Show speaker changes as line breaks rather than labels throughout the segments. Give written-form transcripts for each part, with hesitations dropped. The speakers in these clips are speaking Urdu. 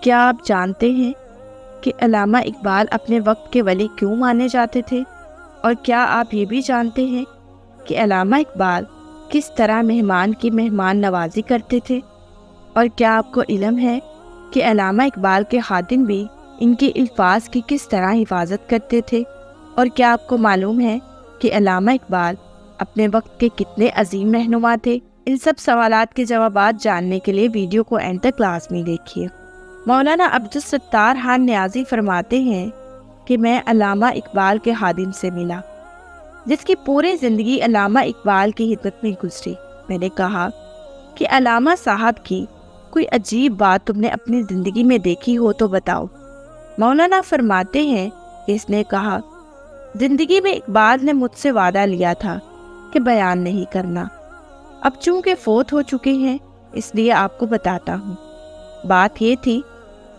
کیا آپ جانتے ہیں کہ علامہ اقبال اپنے وقت کے ولی کیوں مانے جاتے تھے؟ اور کیا آپ یہ بھی جانتے ہیں کہ علامہ اقبال کس طرح مہمان کی مہمان نوازی کرتے تھے؟ اور کیا آپ کو علم ہے کہ علامہ اقبال کے خادم بھی ان کے الفاظ کی کس طرح حفاظت کرتے تھے؟ اور کیا آپ کو معلوم ہے کہ علامہ اقبال اپنے وقت کے کتنے عظیم رہنما تھے؟ ان سب سوالات کے جوابات جاننے کے لیے ویڈیو کو اینڈ تک لازمی دیکھیے۔ مولانا عبدالستار خان نیازی فرماتے ہیں کہ میں علامہ اقبال کے خادم سے ملا جس کی پوری زندگی علامہ اقبال کی خدمت میں گزری۔ میں نے کہا کہ علامہ صاحب کی کوئی عجیب بات تم نے اپنی زندگی میں دیکھی ہو تو بتاؤ۔ مولانا فرماتے ہیں کہ اس نے کہا، زندگی میں اقبال نے مجھ سے وعدہ لیا تھا کہ بیان نہیں کرنا، اب چونکہ فوت ہو چکے ہیں اس لیے آپ کو بتاتا ہوں۔ بات یہ تھی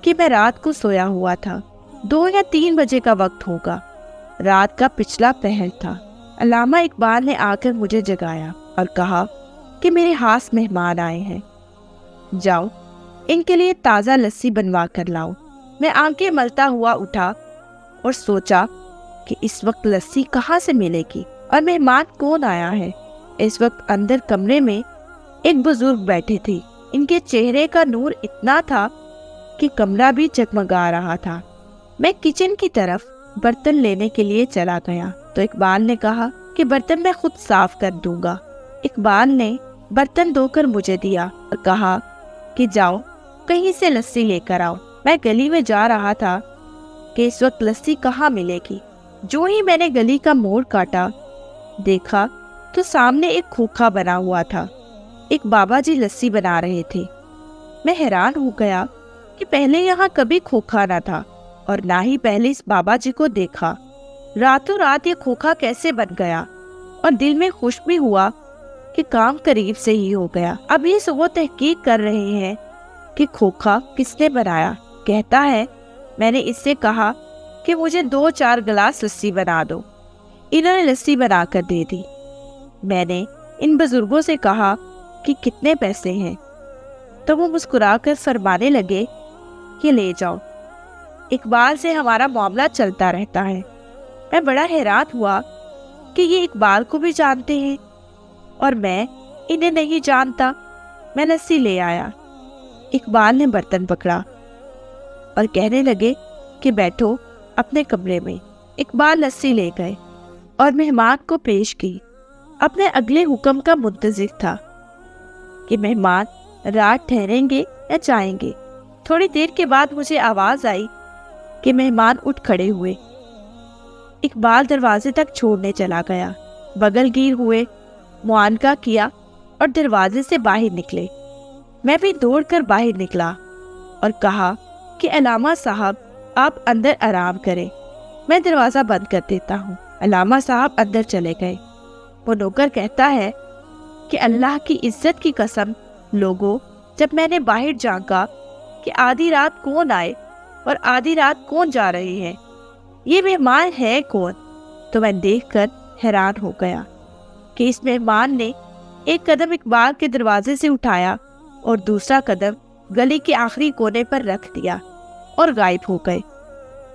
کہ میں رات کو سویا ہوا تھا، 2 یا 3 بجے کا وقت ہوگا، رات کا پچھلا پہر تھا۔ علامہ اقبال نے آ کر مجھے جگایا اور کہا کہ میرے خاص مہمان آئے ہیں، جاؤ ان کے لیے تازہ لسی بنوا کر لاؤ۔ میں آنکھیں ملتا ہوا اٹھا اور سوچا کہ اس وقت لسی کہاں سے ملے گی اور مہمان کون آیا ہے۔ اس وقت اندر کمرے میں ایک بزرگ بیٹھے تھے، ان کے چہرے کا نور اتنا تھا کہ کمرہ بھی جگمگا رہا تھا۔ میں کچن کی طرف برتن لینے کے لیے چلا گیا تو اقبال نے کہا کہ برتن میں خود صاف کر دوں گا۔ اقبال نے برتن دھو کر مجھے دیا اور کہا کہ جاؤ کہیں سے لسی لے کر آؤ۔ میں گلی میں جا رہا تھا کہ اس وقت لسی کہاں ملے گی۔ جو ہی میں نے گلی کا موڑ کاٹا دیکھا تو سامنے ایک کھوکھا بنا ہوا تھا، ایک بابا جی لسی بنا رہے تھے۔ میں حیران ہو گیا کہ پہلے یہاں کبھی کھوکھا نہ تھا اور نہ ہی پہلے اس بابا جی کو دیکھا۔ راتوں رات یہ کھوکھا کیسے بن گیا، اور دل میں خوش بھی ہوا کہ کام قریب سے ہی ہو گیا۔ اب یہ وہ تحقیق کر رہے ہیں کہ کھوکھا کس نے بنایا۔ کہتا ہے میں نے اس سے کہا کہ مجھے 2-4 گلاس لسی بنا دو۔ انہوں نے لسی بنا کر دے دی۔ میں نے ان بزرگوں سے کہا کہ کتنے پیسے ہیں، تو وہ مسکرا کر فرمانے لگے کہ لے جاؤ، اقبال سے ہمارا معاملہ چلتا رہتا ہے۔ میں بڑا حیران ہوا کہ یہ اقبال کو بھی جانتے ہیں اور میں انہیں نہیں جانتا۔ میں لسی لے آیا۔ اقبال نے برتن پکڑا اور کہنے لگے کہ بیٹھو اپنے کمرے میں۔ اقبال لسی لے گئے اور مہمان کو پیش کی۔ اپنے اگلے حکم کا منتظر تھا کہ مہمان رات ٹھہریں گے یا جائیں گے۔ تھوڑی دیر کے بعد مجھے آواز آئی کہ مہمان اٹھ کھڑے ہوئے۔ اقبال دروازے تک چھوڑنے چلا گیا، بغل گیر ہوئے، معانقہ کیا اور دروازے سے باہر نکلے۔ میں بھی دوڑ کر باہر نکلا اور کہا کہ علامہ صاحب آپ اندر آرام کریں، میں دروازہ بند کر دیتا ہوں۔ علامہ صاحب اندر چلے گئے۔ وہ نوکر کہتا ہے کہ اللہ کی عزت کی قسم لوگوں، جب میں نے باہر جھانکا کہ آدھی رات کون آئے اور آدھی رات کون جا رہے ہیں، یہ مہمان ہے کون، تو میں دیکھ کر حیران ہو گیا کہ اس مہمان نے ایک قدم اقبال کے دروازے سے اٹھایا اور دوسرا قدم گلی کے آخری کونے پر رکھ دیا اور غائب ہو گئے۔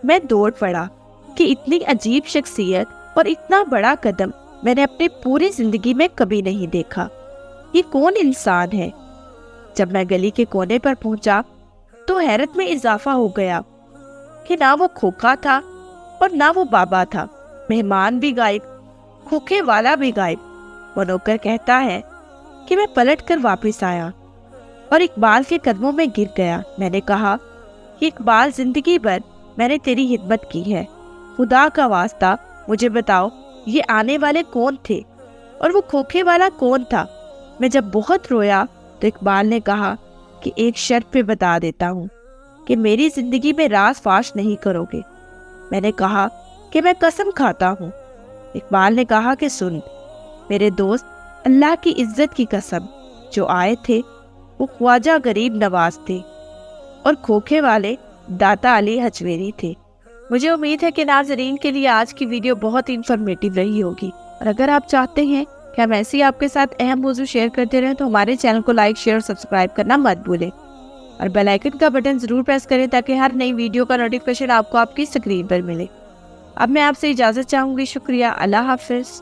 میں دوڑ پڑا کہ اتنی عجیب شخصیت اور اتنا بڑا قدم میں نے اپنی پوری زندگی میں کبھی نہیں دیکھا۔ یہ کون انسان ہے؟ جب میں گلی کے کونے پر پہنچا تو حیرت میں اضافہ ہو گیا کہ نہ وہ کھوکھا تھا اور نہ وہ بابا تھا۔ مہمان بھی غائب، کھوکھے والا بھی غائب۔ وہ نوکر کہتا ہے کہ میں پلٹ کر واپس آیا اور اقبال کے قدموں میں گر گیا۔ میں نے کہا کہ اقبال زندگی بھر میں نے تیری خدمت کی ہے، خدا کا واسطہ مجھے بتاؤ یہ آنے والے کون تھے اور وہ کھوکھے والا کون تھا۔ میں جب بہت رویا تو اقبال نے کہا کہ ایک شرط پہ بتا دیتا ہوں کہ میری زندگی میں راز فاش نہیں کرو گے۔ میں نے کہا کہ میں قسم کھاتا ہوں۔ اقبال نے کہا کہ سن میرے دوست، اللہ کی عزت کی قسم، جو آئے تھے وہ خواجہ غریب نواز تھے اور کھوکھے والے داتا علی حجویری تھے۔ مجھے امید ہے کہ ناظرین کے لیے آج کی ویڈیو بہت انفارمیٹو رہی ہوگی، اور اگر آپ چاہتے ہیں کہ ہم ایسے ہی آپ کے ساتھ اہم موضوع شیئر کرتے رہیں تو ہمارے چینل کو لائک، شیئر اور سبسکرائب کرنا مت بھولیں۔ اور بیل آئکن کا بٹن ضرور پریس کریں تاکہ ہر نئی ویڈیو کا نوٹیفیکیشن آپ کو آپ کی اسکرین پر ملے۔ اب میں آپ سے اجازت چاہوں گی۔ شکریہ، اللہ حافظ۔